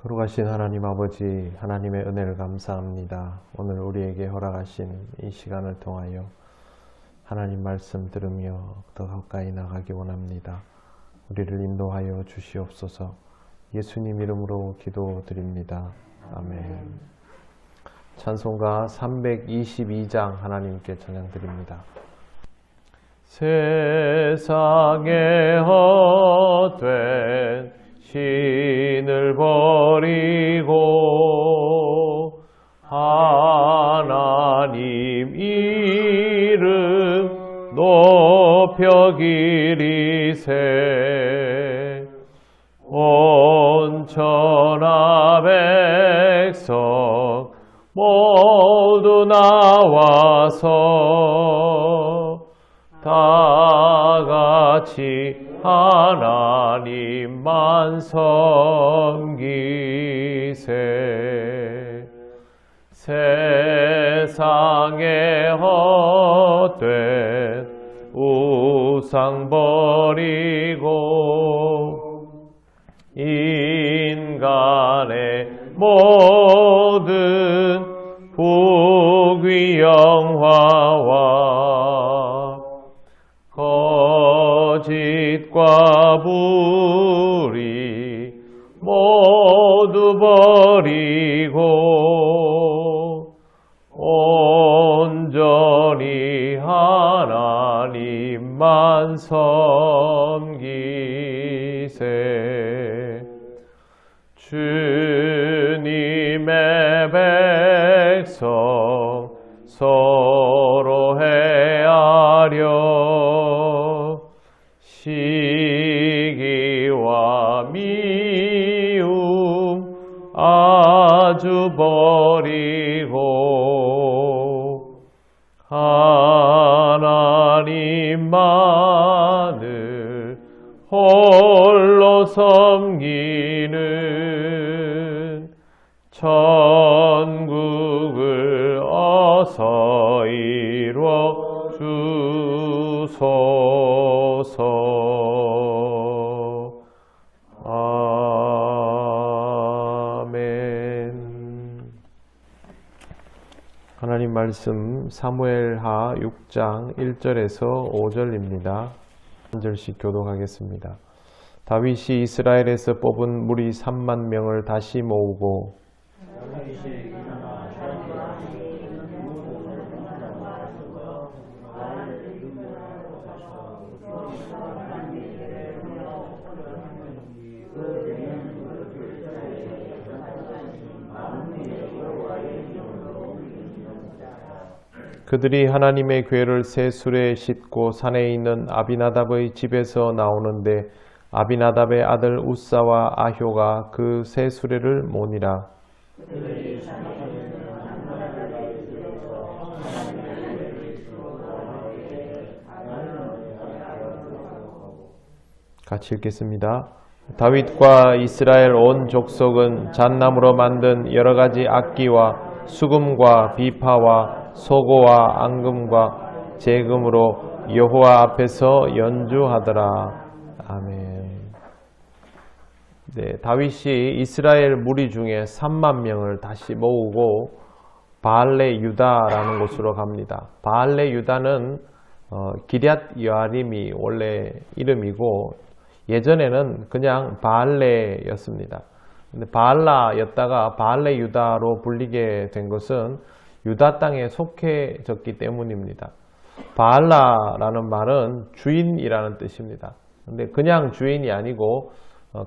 거룩하신 하나님 아버지, 하나님의 은혜를 감사합니다. 오늘 우리에게 허락하신 이 시간을 통하여 하나님 말씀 들으며 더 가까이 나가기 원합니다. 우리를 인도하여 주시옵소서. 예수님 이름으로 기도드립니다. 아멘. 찬송가 322장 하나님께 찬양드립니다. 세상에 헛된 신을 버리고 하나님 이름 높여 기리세. 온 천하 백성 모두 나와서 다같이 하나님만 섬기세. 세상에 헛된 우상 버리고 인간의 모든 부귀 영화와 거짓과 불의 모두 버리고 온전히 하나님만 섬기세. 주님의 백성 서로 헤아려 시기와 미움 아주 버리고 하나님만을 홀로 섬기는 천국을 어서 이루어 주소서. 아멘. 하나님 말씀 사무엘하 6장 1절에서 5절입니다. 한 절씩 교독하겠습니다. 다윗이 이스라엘에서 뽑은 무리 3만 명을 다시 모으고 그들이 하나님의 궤를 새 수레에 싣고 산에 있는 아비나답의 집에서 나오는데 아비나답의 아들 우사와 아효가 그 새 수레를 모니라. 같이 읽겠습니다. 다윗과 이스라엘 온 족속은 잣나무로 만든 여러 가지 악기와 수금과 비파와 소고와 앙금과 제금으로 여호와 앞에서 연주하더라. 아멘. 네, 다윗이 이스라엘 무리 중에 3만 명을 다시 모으고 바알레 유다라는 곳으로 갑니다. 바알레 유다는 기럇 여아림이 원래 이름이고 예전에는 그냥 바알레였습니다. 근데 바알라였다가 바알레 유다로 불리게 된 것은 유다 땅에 속해졌기 때문입니다. 바알라라는 말은 주인이라는 뜻입니다. 근데 그냥 주인이 아니고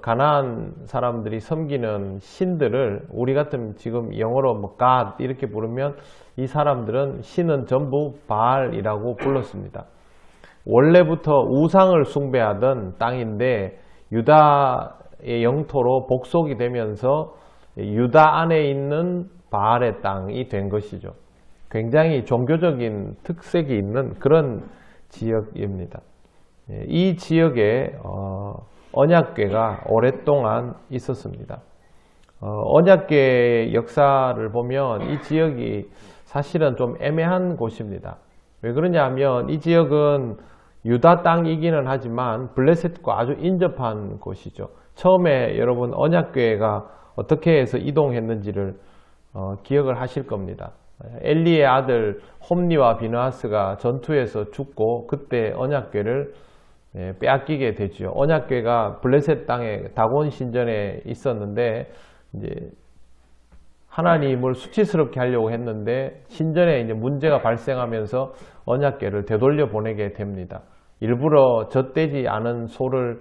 가나안 사람들이 섬기는 신들을 우리 같으면 지금 영어로 뭐 God 이렇게 부르면 이 사람들은 신은 전부 바알이라고 불렀습니다. 원래부터 우상을 숭배하던 땅인데 유다의 영토로 복속이 되면서 유다 안에 있는 바알의 땅이 된 것이죠. 굉장히 종교적인 특색이 있는 그런 지역입니다. 이 지역에 언약궤가 오랫동안 있었습니다. 언약궤 역사를 보면 이 지역이 사실은 좀 애매한 곳입니다. 왜 그러냐 하면 이 지역은 유다 땅이기는 하지만 블레셋과 아주 인접한 곳이죠. 처음에 여러분 언약궤가 어떻게 해서 이동했는지를 기억을 하실 겁니다. 엘리의 아들 홈니와 비느하스가 전투에서 죽고 그때 언약궤를 빼앗기게 되죠. 언약궤가 블레셋 땅에 다곤 신전에 있었는데 이제 하나님을 수치스럽게 하려고 했는데 신전에 이제 문제가 발생하면서 언약궤를 되돌려 보내게 됩니다. 일부러 젖대지 않은 소를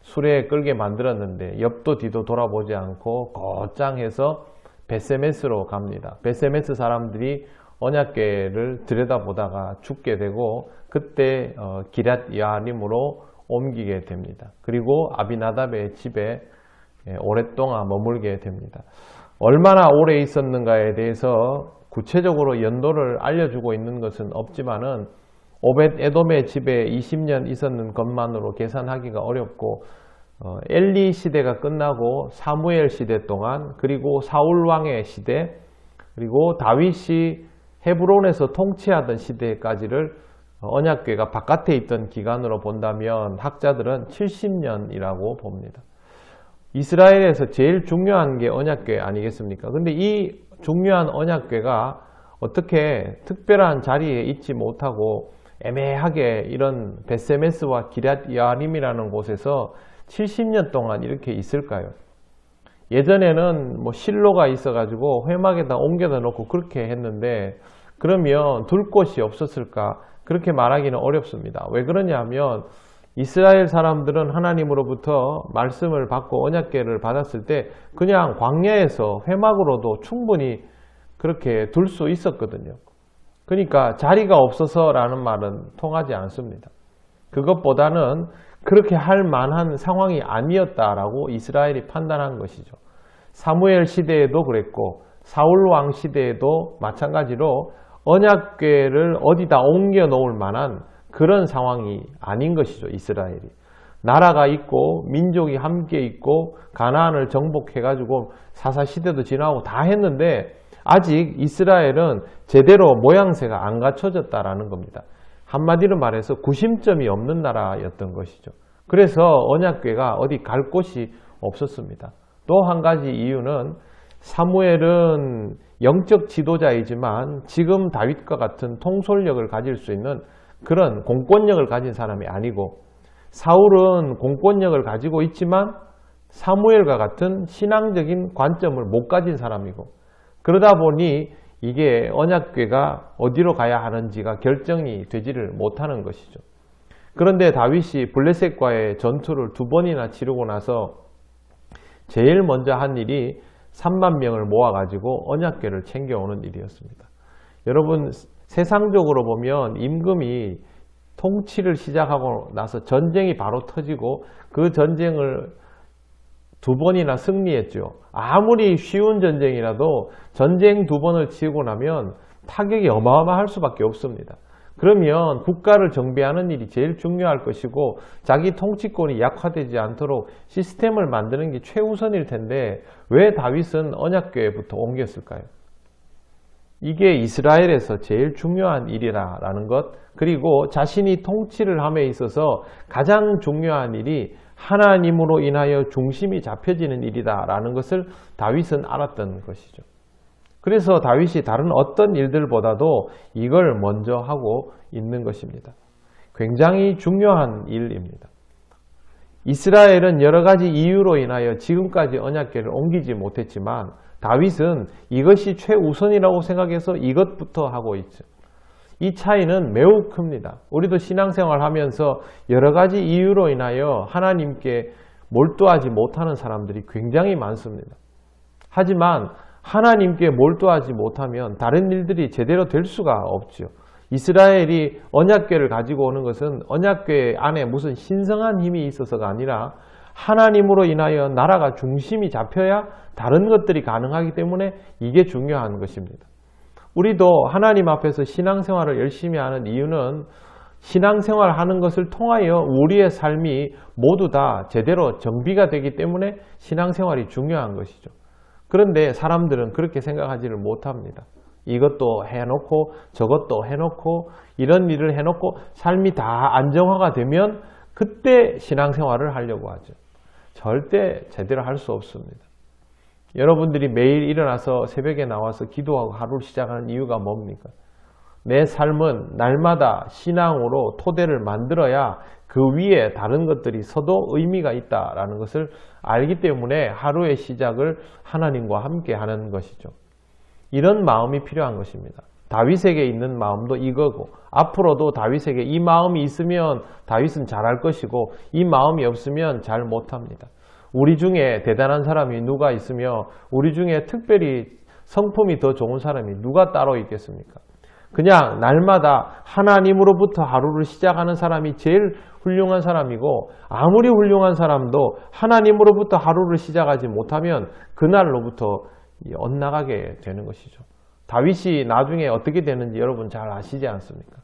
수레에 끌게 만들었는데 옆도 뒤도 돌아보지 않고 곧장해서 베세메스로 갑니다. 베세메스 사람들이 언약궤를 들여다보다가 죽게 되고 그때 기럇 여아림으로 옮기게 됩니다. 그리고 아비나답의 집에 오랫동안 머물게 됩니다. 얼마나 오래 있었는가에 대해서 구체적으로 연도를 알려주고 있는 것은 없지만은 오벳 에돔의 집에 20년 있었는 것만으로 계산하기가 어렵고 엘리 시대가 끝나고 사무엘 시대 동안 그리고 사울 왕의 시대 그리고 다윗이 헤브론에서 통치하던 시대까지를 언약궤가 바깥에 있던 기간으로 본다면 학자들은 70년이라고 봅니다. 이스라엘에서 제일 중요한 게 언약궤 아니겠습니까? 근데 이 중요한 언약궤가 어떻게 특별한 자리에 있지 못하고 애매하게 이런 베세메스와 기럇 여아림이라는 곳에서 70년 동안 이렇게 있을까요? 예전에는 뭐 실로가 있어가지고 회막에다 옮겨다 놓고 그렇게 했는데 그러면 둘 곳이 없었을까? 그렇게 말하기는 어렵습니다. 왜 그러냐면 이스라엘 사람들은 하나님으로부터 말씀을 받고 언약궤를 받았을 때 그냥 광야에서 회막으로도 충분히 그렇게 둘 수 있었거든요. 그러니까 자리가 없어서라는 말은 통하지 않습니다. 그것보다는 그렇게 할 만한 상황이 아니었다라고 이스라엘이 판단한 것이죠. 사무엘 시대에도 그랬고 사울 왕 시대에도 마찬가지로 언약궤를 어디다 옮겨 놓을 만한 그런 상황이 아닌 것이죠. 이스라엘이. 나라가 있고 민족이 함께 있고 가나안을 정복해가지고 사사시대도 지나고 다 했는데 아직 이스라엘은 제대로 모양새가 안 갖춰졌다라는 겁니다. 한마디로 말해서 구심점이 없는 나라였던 것이죠. 그래서 언약궤가 어디 갈 곳이 없었습니다. 또 한 가지 이유는 사무엘은 영적 지도자이지만 지금 다윗과 같은 통솔력을 가질 수 있는 그런 공권력을 가진 사람이 아니고 사울은 공권력을 가지고 있지만 사무엘과 같은 신앙적인 관점을 못 가진 사람이고 그러다 보니 이게 언약궤가 어디로 가야 하는지가 결정이 되지를 못하는 것이죠. 그런데 다윗이 블레셋과의 전투를 2번이나 치르고 나서 제일 먼저 한 일이 3만 명을 모아가지고 언약궤를 챙겨오는 일이었습니다. 여러분 세상적으로 보면 임금이 통치를 시작하고 나서 전쟁이 바로 터지고 그 전쟁을 2번이나 승리했죠. 아무리 쉬운 전쟁이라도 전쟁 2번을 치고 나면 타격이 어마어마할 수밖에 없습니다. 그러면 국가를 정비하는 일이 제일 중요할 것이고 자기 통치권이 약화되지 않도록 시스템을 만드는 게 최우선일 텐데 왜 다윗은 언약궤부터 옮겼을까요? 이게 이스라엘에서 제일 중요한 일이라는 것, 그리고 자신이 통치를 함에 있어서 가장 중요한 일이 하나님으로 인하여 중심이 잡혀지는 일이다라는 것을 다윗은 알았던 것이죠. 그래서 다윗이 다른 어떤 일들보다도 이걸 먼저 하고 있는 것입니다. 굉장히 중요한 일입니다. 이스라엘은 여러 가지 이유로 인하여 지금까지 언약궤를 옮기지 못했지만 다윗은 이것이 최우선이라고 생각해서 이것부터 하고 있죠. 이 차이는 매우 큽니다. 우리도 신앙생활 하면서 여러 가지 이유로 인하여 하나님께 몰두하지 못하는 사람들이 굉장히 많습니다. 하지만 하나님께 몰두하지 못하면 다른 일들이 제대로 될 수가 없죠. 이스라엘이 언약궤를 가지고 오는 것은 언약궤 안에 무슨 신성한 힘이 있어서가 아니라 하나님으로 인하여 나라가 중심이 잡혀야 다른 것들이 가능하기 때문에 이게 중요한 것입니다. 우리도 하나님 앞에서 신앙생활을 열심히 하는 이유는 신앙생활 하는 것을 통하여 우리의 삶이 모두 다 제대로 정비가 되기 때문에 신앙생활이 중요한 것이죠. 그런데 사람들은 그렇게 생각하지를 못합니다. 이것도 해놓고 저것도 해놓고 이런 일을 해놓고 삶이 다 안정화가 되면 그때 신앙생활을 하려고 하죠. 절대 제대로 할 수 없습니다. 여러분들이 매일 일어나서 새벽에 나와서 기도하고 하루를 시작하는 이유가 뭡니까? 내 삶은 날마다 신앙으로 토대를 만들어야 그 위에 다른 것들이 서도 의미가 있다라는 것을 알기 때문에 하루의 시작을 하나님과 함께 하는 것이죠. 이런 마음이 필요한 것입니다. 다윗에게 있는 마음도 이거고, 앞으로도 다윗에게 이 마음이 있으면 다윗은 잘할 것이고, 이 마음이 없으면 잘 못합니다. 우리 중에 대단한 사람이 누가 있으며 우리 중에 특별히 성품이 더 좋은 사람이 누가 따로 있겠습니까? 그냥 날마다 하나님으로부터 하루를 시작하는 사람이 제일 훌륭한 사람이고, 아무리 훌륭한 사람도 하나님으로부터 하루를 시작하지 못하면 그날로부터 엇나가게 되는 것이죠. 다윗이 나중에 어떻게 되는지 여러분 잘 아시지 않습니까?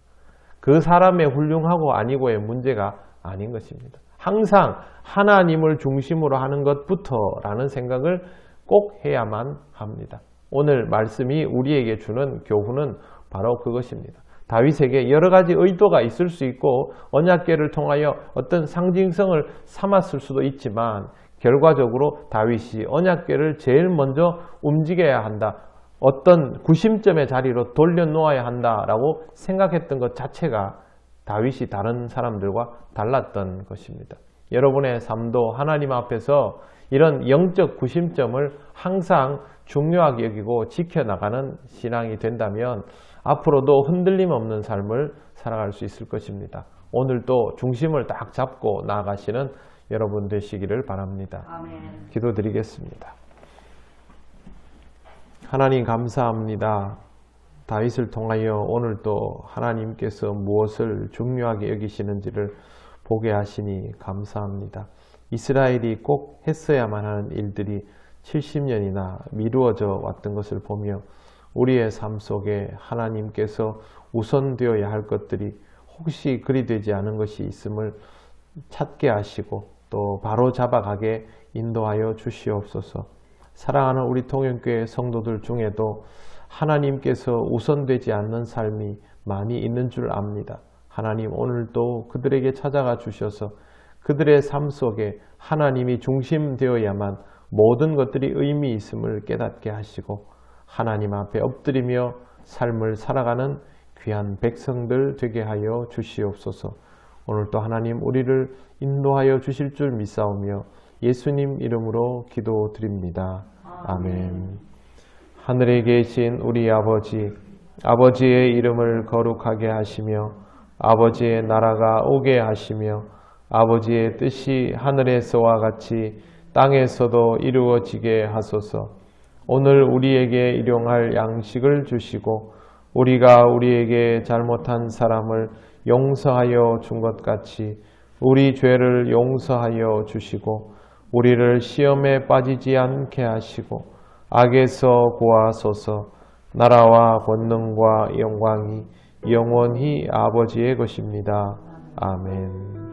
그 사람의 훌륭하고 아니고의 문제가 아닌 것입니다. 항상 하나님을 중심으로 하는 것부터라는 생각을 꼭 해야만 합니다. 오늘 말씀이 우리에게 주는 교훈은 바로 그것입니다. 다윗에게 여러 가지 의도가 있을 수 있고 언약궤를 통하여 어떤 상징성을 삼았을 수도 있지만 결과적으로 다윗이 언약궤를 제일 먼저 움직여야 한다. 어떤 구심점의 자리로 돌려놓아야 한다라고 생각했던 것 자체가 다윗이 다른 사람들과 달랐던 것입니다. 여러분의 삶도 하나님 앞에서 이런 영적 구심점을 항상 중요하게 여기고 지켜나가는 신앙이 된다면 앞으로도 흔들림 없는 삶을 살아갈 수 있을 것입니다. 오늘도 중심을 딱 잡고 나아가시는 여러분 되시기를 바랍니다. 아멘. 기도드리겠습니다. 하나님 감사합니다. 다윗을 통하여 오늘도 하나님께서 무엇을 중요하게 여기시는지를 보게 하시니 감사합니다. 이스라엘이 꼭 했어야만 하는 일들이 70년이나 미루어져 왔던 것을 보며 우리의 삶 속에 하나님께서 우선되어야 할 것들이 혹시 그리 되지 않은 것이 있음을 찾게 하시고 또 바로 잡아가게 인도하여 주시옵소서. 사랑하는 우리 통영교회 성도들 중에도 하나님께서 우선되지 않는 삶이 많이 있는 줄 압니다. 하나님 오늘도 그들에게 찾아가 주셔서 그들의 삶 속에 하나님이 중심되어야만 모든 것들이 의미 있음을 깨닫게 하시고 하나님 앞에 엎드리며 삶을 살아가는 귀한 백성들 되게 하여 주시옵소서. 오늘도 하나님 우리를 인도하여 주실 줄 믿사오며 예수님 이름으로 기도드립니다. 아멘. 하늘에 계신 우리 아버지, 아버지의 이름을 거룩하게 하시며 아버지의 나라가 오게 하시며 아버지의 뜻이 하늘에서와 같이 땅에서도 이루어지게 하소서. 오늘 우리에게 일용할 양식을 주시고 우리가 우리에게 잘못한 사람을 용서하여 준 것 같이 우리 죄를 용서하여 주시고 우리를 시험에 빠지지 않게 하시고 악에서 구하소서. 나라와 권능과 영광이 영원히 아버지의 것입니다. 아멘.